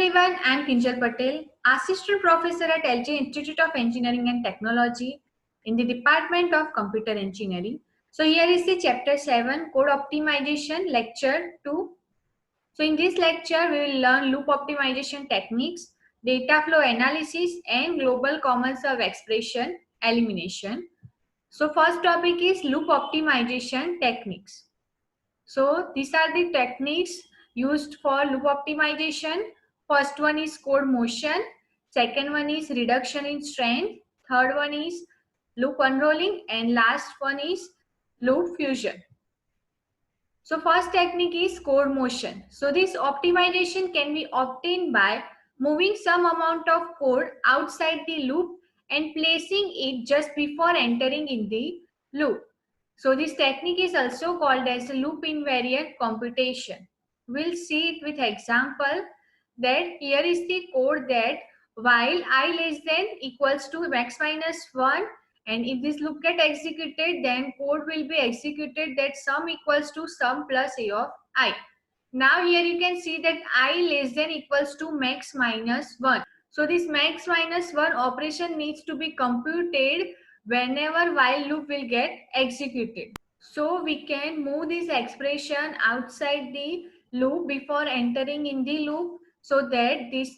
everyone, I am Kinjal Patel, Assistant Professor at LJ Institute of Engineering and Technology in the Department of Computer Engineering. So here is the Chapter 7 Code Optimization Lecture 2. So in this lecture, we will learn loop optimization techniques, data flow analysis and global common sum expression elimination. So first topic is loop optimization techniques. So these are the techniques used for loop optimization. First one is code motion. Second one is reduction in strength. Third one is loop unrolling. And last one is loop fusion. So first technique is code motion. So this optimization can be obtained by moving some amount of code outside the loop and placing it just before entering in the loop. So this technique is also called as loop invariant computation. We'll see it with example that here is the code that while I less than equals to max minus 1, and if this loop get executed, then code will be executed that sum equals to sum plus a of I. Now here you can see that I less than equals to max minus 1. So this max minus 1 operation needs to be computed whenever while loop will get executed. So we can move this expression outside the loop before entering in the loop so that this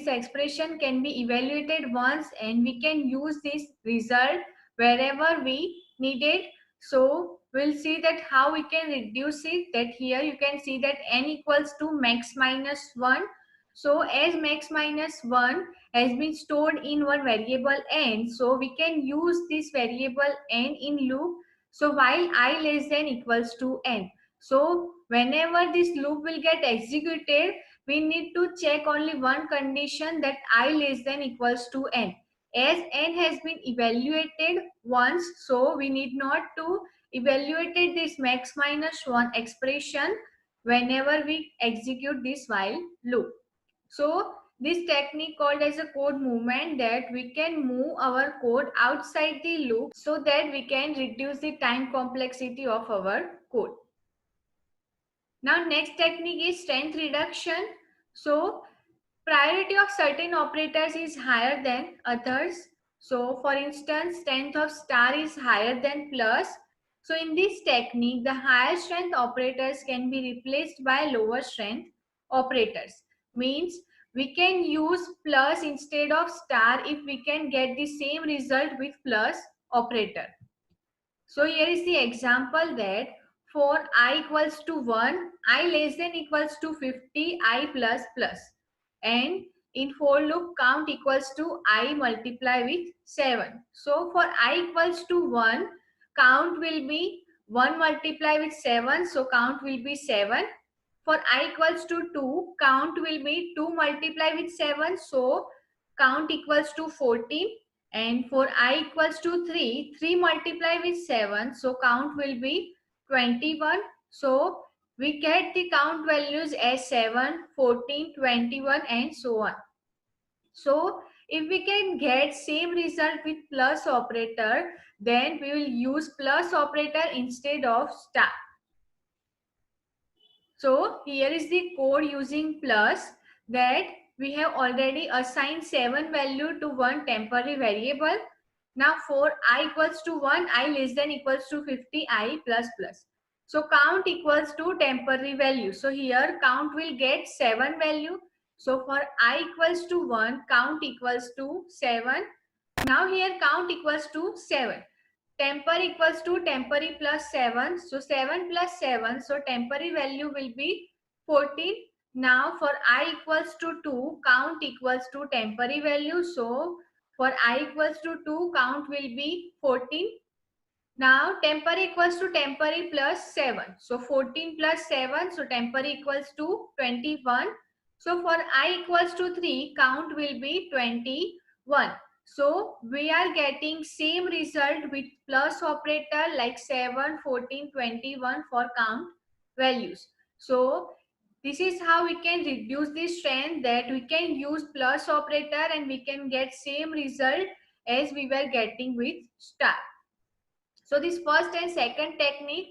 expression can be evaluated once and we can use this result wherever we need it. So we'll see that how we can reduce it. That here you can see that n equals to max minus 1. So as max minus 1 has been stored in one variable n, so we can use this variable n in loop. So while I less than equals to n. So whenever this loop will get executed, we need to check only one condition, that I less than equals to n. As n has been evaluated once, so we need not to evaluate this max minus 1 expression whenever we execute this while loop. So this technique called as a code movement, that we can move our code outside the loop so that we can reduce the time complexity of our code. Now next technique is strength reduction. So priority of certain operators is higher than others. So for instance, strength of star is higher than plus. So in this technique, the higher strength operators can be replaced by lower strength operators. Means we can use plus instead of star if we can get the same result with plus operator. So here is the example that for I equals to 1, I less than equals to 50, I plus plus. And in for loop count equals to I multiply with 7. So for I equals to 1, count will be 1 multiply with 7. So count will be 7. For I equals to 2, count will be 2 multiply with 7. So count equals to 14. And for I equals to 3, 3 multiply with 7. So count will be 21. So we get the count values as 7, 14, 21 and so on. So if we can get same result with plus operator, then we will use plus operator instead of star. So here is the code using plus, that we have already assigned 7 value to one temporary variable. Now for I equals to 1, I less than equals to 50, I plus plus. So count equals to temporary value. So here count will get 7 value. So for I equals to 1, count equals to 7. Now here count equals to 7. Temporary equals to temporary plus 7. So 7 plus 7. So temporary value will be 14. Now for I equals to 2, count equals to temporary value. So for I equals to 2, count will be 14. Now temporary equals to temporary plus 7. So 14 plus 7. So temporary equals to 21. So for I equals to 3, count will be 21. So we are getting same result with plus operator like 7, 14, 21 for count values. So this is how we can reduce the strength, that we can use plus operator and we can get same result as we were getting with star. So this first and second technique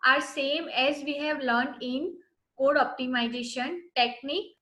are same as we have learned in code optimization technique.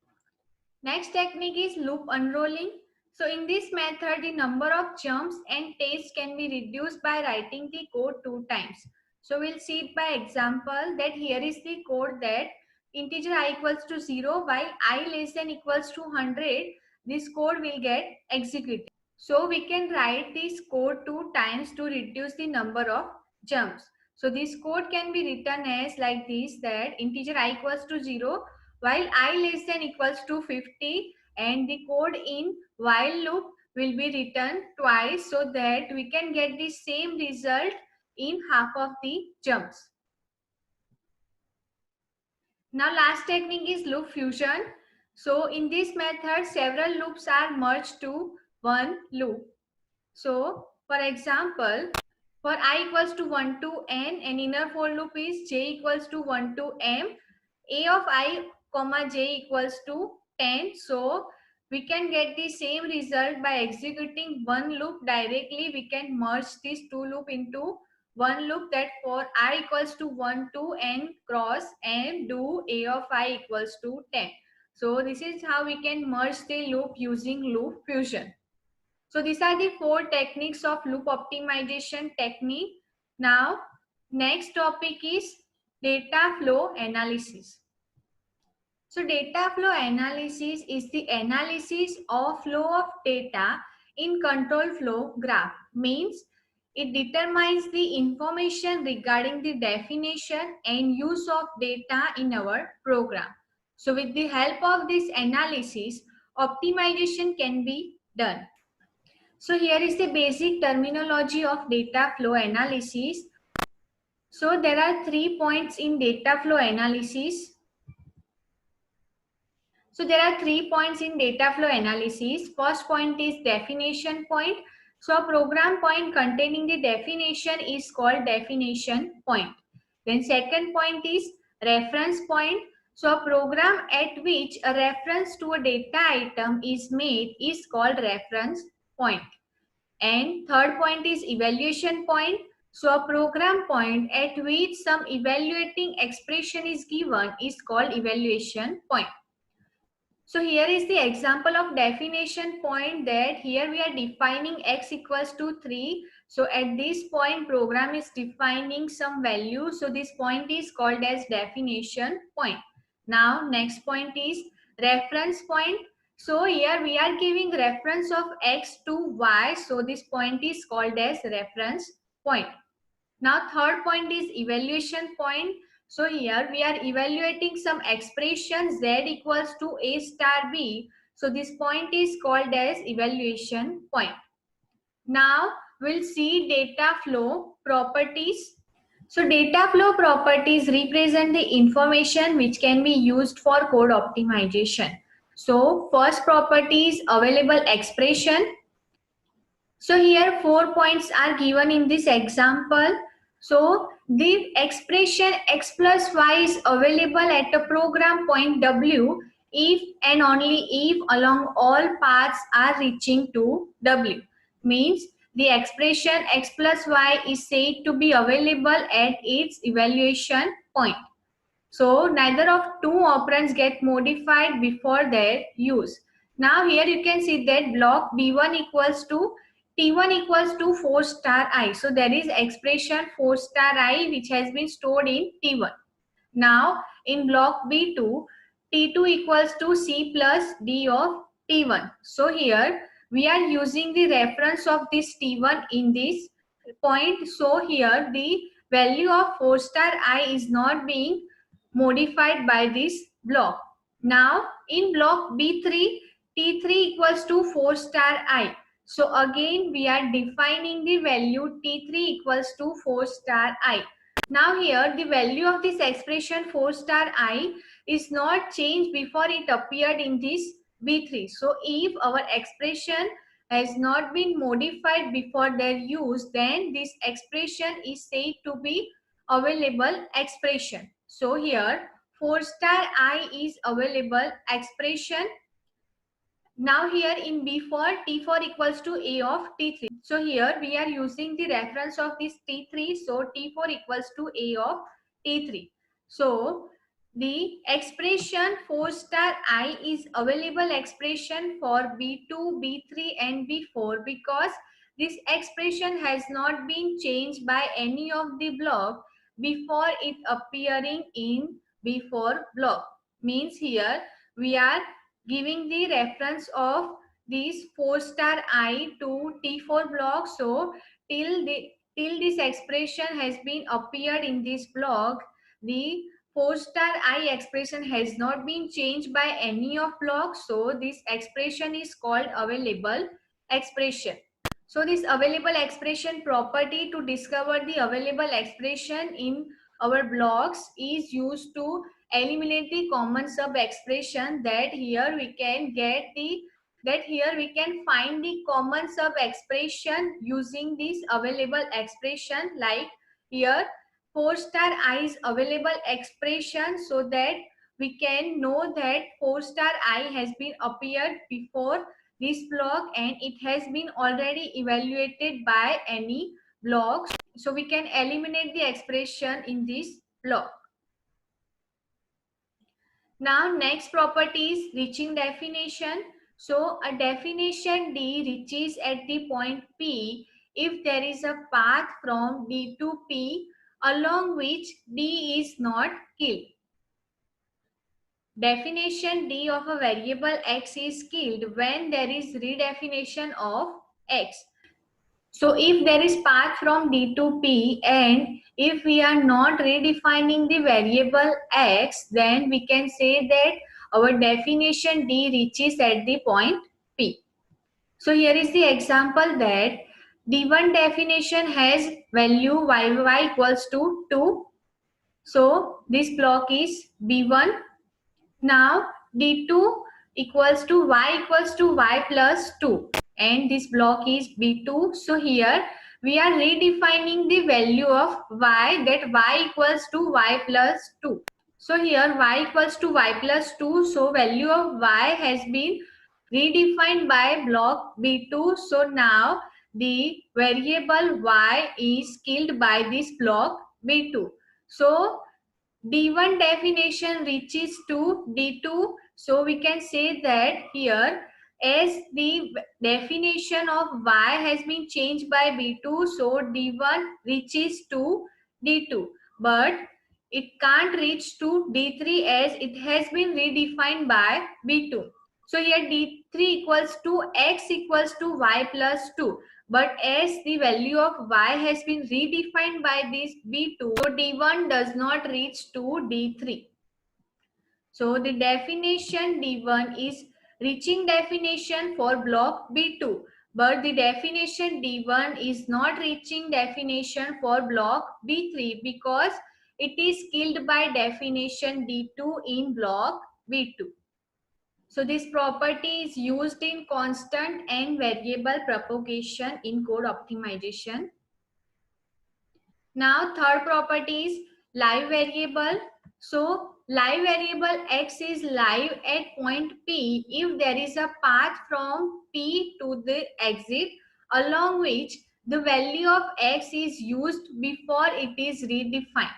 Next technique is loop unrolling. So in this method, the number of jumps and tests can be reduced by writing the code 2 times. So we'll see it by example that here is the code that integer I equals to 0 while I less than equals to 100. This code will get executed. So we can write this code 2 times to reduce the number of jumps. So this code can be written as like this, that integer I equals to 0 while I less than equals to 50, and the code in while loop will be written twice so that we can get the same result in half of the jumps. Now last technique is loop fusion. So in this method several loops are merged to one loop. So for example, for I equals to 1 to n, an inner for loop is j equals to 1 to m, a of I comma j equals to 10. So we can get the same result by executing one loop directly. We can merge these two loop into one loop, that for I equals to 1 to n cross m do a of I equals to 10. So this is how we can merge the loop using loop fusion. So these are the 4 techniques of loop optimization technique. Now, next topic is data flow analysis. So data flow analysis is the analysis of flow of data in control flow graph. Means it determines the information regarding the definition and use of data in our program. So with the help of this analysis, optimization can be done. So here is the basic terminology of data flow analysis. So there are 3 points in data flow analysis. So there are 3 points in data flow analysis. First point is definition point. So a program point containing the definition is called definition point. Then second point is reference point. So a program at which a reference to a data item is made is called reference point. And third point is evaluation point. So a program point at which some evaluating expression is given is called evaluation point. So here is the example of definition point, that here we are defining x equals to 3. So at this point program is defining some value. So this point is called as definition point. Now next point is reference point. So here we are giving reference of x to y. So this point is called as reference point. Now third point is evaluation point. So here we are evaluating some expression z equals to a star b. So this point is called as evaluation point. Now we'll see data flow properties. So data flow properties represent the information which can be used for code optimization. So first property is available expression. So here 4 points are given in this example. So the expression x plus y is available at a program point w if and only if along all paths are reaching to w. Means the expression x plus y is said to be available at its evaluation point. So neither of two operands get modified before their use. Now here you can see that block B1 equals to T1 equals to 4 star I. So there is expression 4 star I which has been stored in T1. Now in block B2, T2 equals to C plus D of T1. So here we are using the reference of this T1 in this point. So here the value of 4 star I is not being modified by this block. Now in block B3, T3 equals to 4 star I. So again we are defining the value T3 equals to 4 star I. Now here the value of this expression 4 star I is not changed before it appeared in this B3. So if our expression has not been modified before their use, then this expression is said to be available expression. So here 4 star I is available expression. Now here in B4, T4 equals to A of T3. So here we are using the reference of this T3. So T4 equals to A of T3. So the expression 4 star I is available expression for B2, B3 and B4 because this expression has not been changed by any of the block before it appearing in B4 block. Means here we are giving the reference of this 4 star I to T4 block. So till this expression has been appeared in this block, the 4 star I expression has not been changed by any of blocks. So this expression is called available expression. So this available expression property to discover the available expression in our blocks is used to eliminate the common sub expression. That here we can find the common sub expression using this available expression. Like here 4 star I is available expression, so that we can know that 4 star I has been appeared before this block and it has been already evaluated by any blocks. So we can eliminate the expression in this block. Now next property is reaching definition. So a definition D reaches at the point P if there is a path from D to P along which D is not killed. Definition D of a variable x is killed when there is redefinition of x. So if there is path from D to P and if we are not redefining the variable x, then we can say that our definition D reaches at the point P. So here is the example that D1 definition has value y equals to 2. So this block is B1. Now D2 equals to y plus 2 and this block is B2. So here we are redefining the value of y, that y equals to y plus 2. So here y equals to y plus 2. So value of y has been redefined by block B2. So now the variable y is killed by this block B2. So D1 definition reaches to D2. So we can say that here as the definition of y has been changed by B2, so D1 reaches to D2. But it can't reach to D3 as it has been redefined by B2. So here D3 equals to x equals to y plus 2. But as the value of y has been redefined by this B2, so D1 does not reach to D3. So the definition D1 is reaching definition for block B2. But the definition D1 is not reaching definition for block B3 because it is killed by definition D2 in block B2. So this property is used in constant and variable propagation in code optimization. Now third property is live variable. So live variable x is live at point P if there is a path from P to the exit along which the value of x is used before it is redefined.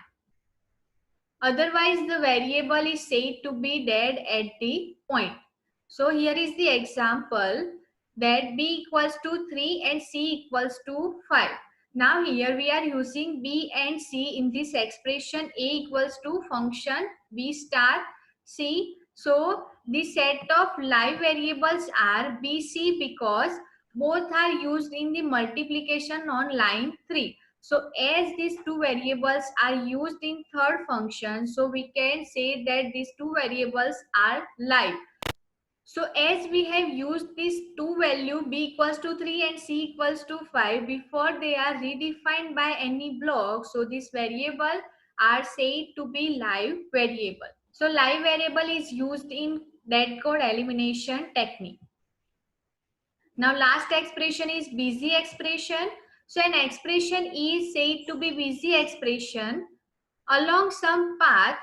Otherwise the variable is said to be dead at the point. So here is the example that b equals to 3 and c equals to 5. Now here we are using b and c in this expression. A equals to function b star c. So the set of live variables are b, c because both are used in the multiplication on line 3. So as these two variables are used in third function, so we can say that these two variables are live. So as we have used these two value b equals to 3 and c equals to 5 before they are redefined by any block, so this variable are said to be live variable. So live variable is used in dead code elimination technique. Now last expression is busy expression. So an expression is said to be busy expression along some path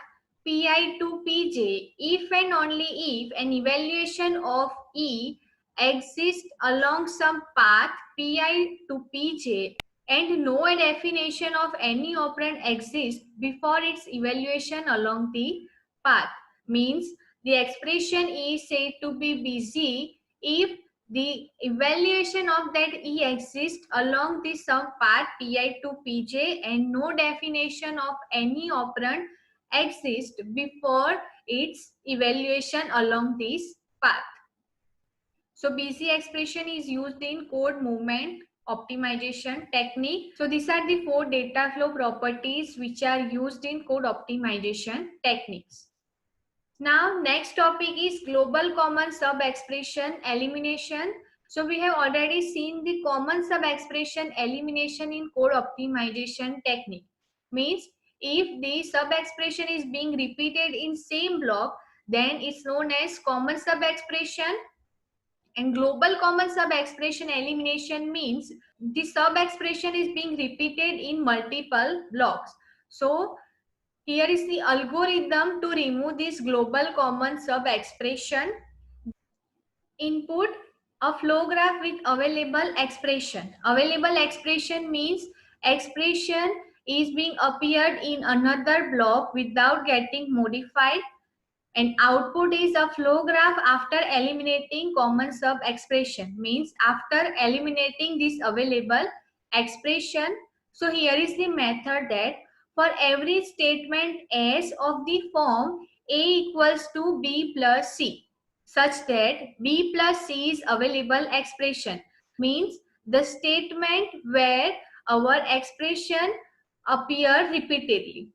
Pi to Pj if and only if an evaluation of E exists along some path Pi to Pj and no definition of any operand exists before its evaluation along the path. Means the expression is said to be busy if the evaluation of that E exists along the sum path Pi to Pj and no definition of any operand exists before its evaluation along this path. So busy expression is used in code movement optimization technique. So these are the 4 data flow properties which are used in code optimization techniques. Now next topic is global common sub expression elimination. So we have already seen the common sub expression elimination in code optimization technique. Means if the sub expression is being repeated in same block, then it's known as common sub expression. And global common sub expression elimination means the sub expression is being repeated in multiple blocks. So here is the algorithm to remove this global common sub expression. Input a flow graph with available expression. Available expression means expression is being appeared in another block without getting modified, and output is a flow graph after eliminating common sub expression. Means after eliminating this available expression. So here is the method that for every statement S of the form A equals to B plus C, such that B plus C is available expression. Means the statement where our expression appear repeatedly.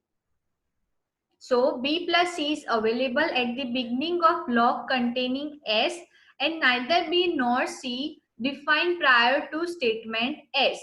So B plus C is available at the beginning of block containing S, and neither B nor C defined prior to statement S.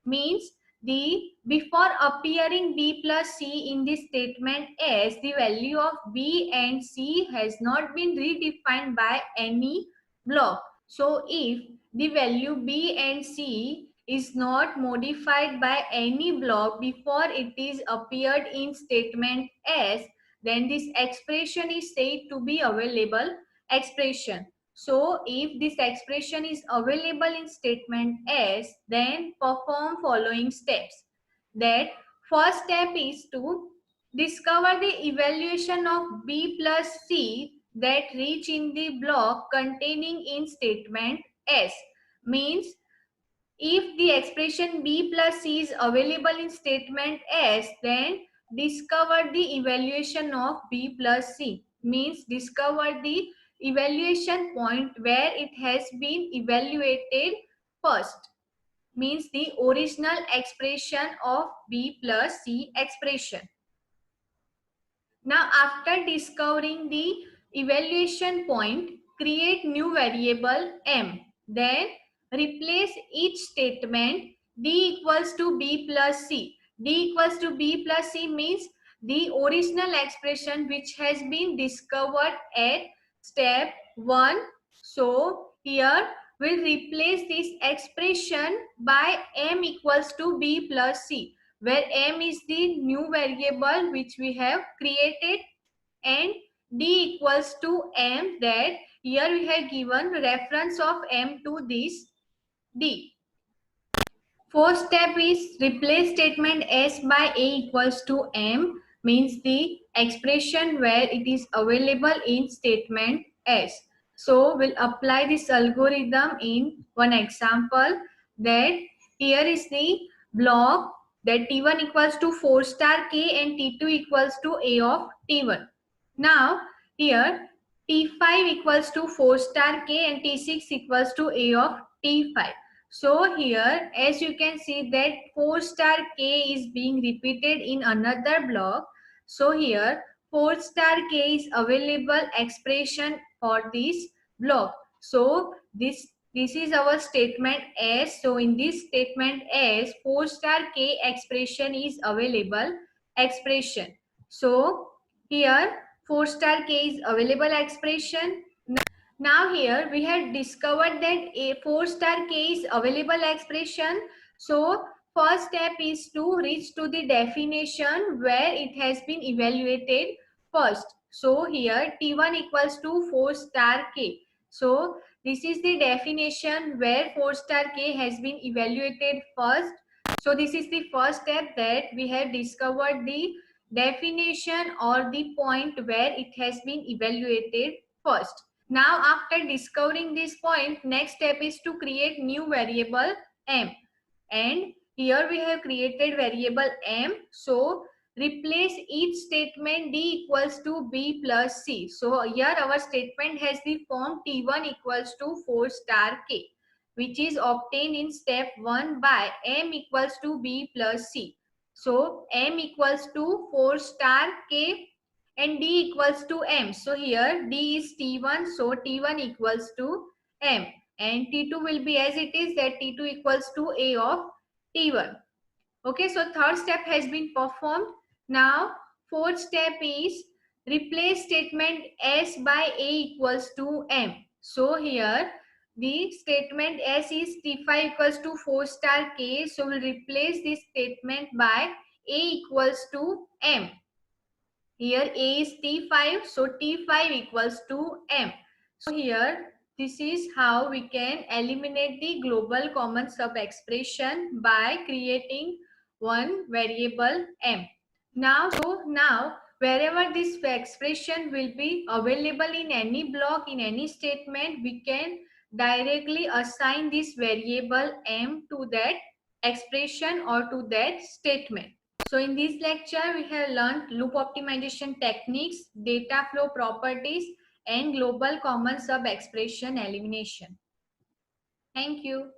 Means the before appearing B plus C in the statement S, the value of B and C has not been redefined by any block. So if the value B and C is not modified by any block before it is appeared in statement S, then this expression is said to be available expression. So if this expression is available in statement S, then perform following steps. That first step is to discover the evaluation of B plus C that reach in the block containing in statement S. Means if the expression B plus C is available in statement S, then discover the evaluation of B plus C. Means discover the evaluation point where it has been evaluated first. Means the original expression of B plus C expression. Now after discovering the evaluation point, create new variable M. Then replace each statement D equals to B plus C. D equals to B plus C means the original expression which has been discovered at step 1. So here we'll replace this expression by M equals to B plus C, where M is the new variable which we have created, and D equals to M, that here we have given reference of M to this D. Fourth step is replace statement S by A equals to M, means the expression where it is available in statement S. So we'll apply this algorithm in one example, that here is the block that T1 equals to 4 star K and T2 equals to A of T1. Now here T5 equals to 4 star K and T6 equals to A of T5. So here as you can see that 4 star K is being repeated in another block. So here 4 star K is available expression for this block. So this is our statement S. So in this statement S, 4 star K expression is available expression. So here 4 star K is available expression. Now here we have discovered that a 4 star K is available expression. So first step is to reach to the definition where it has been evaluated first. So here T1 equals to 4 star K. So this is the definition where 4 star K has been evaluated first. So this is the first step, that we have discovered the definition or the point where it has been evaluated first. Now after discovering this point, next step is to create new variable m, and here we have created variable m. So replace each statement d equals to b plus c. So here our statement has the form t1 equals to 4 star k, which is obtained in step 1 by m equals to b plus c. So m equals to 4 star k and d equals to m. So here d is t1, so t1 equals to m, and t2 will be as it is, that t2 equals to a of t1. Okay, so third step has been performed. Now fourth step is replace statement s by a equals to m. So here the statement s is t5 equals to 4 star k, so we'll replace this statement by a equals to m. Here a is t5, so t5 equals to m. So here this is how we can eliminate the global common sub expression by creating one variable m. Now wherever this expression will be available in any block, in any statement, we can directly assign this variable m to that expression or to that statement. So in this lecture, we have learned loop optimization techniques, data flow properties, and global common sub expression elimination. Thank you.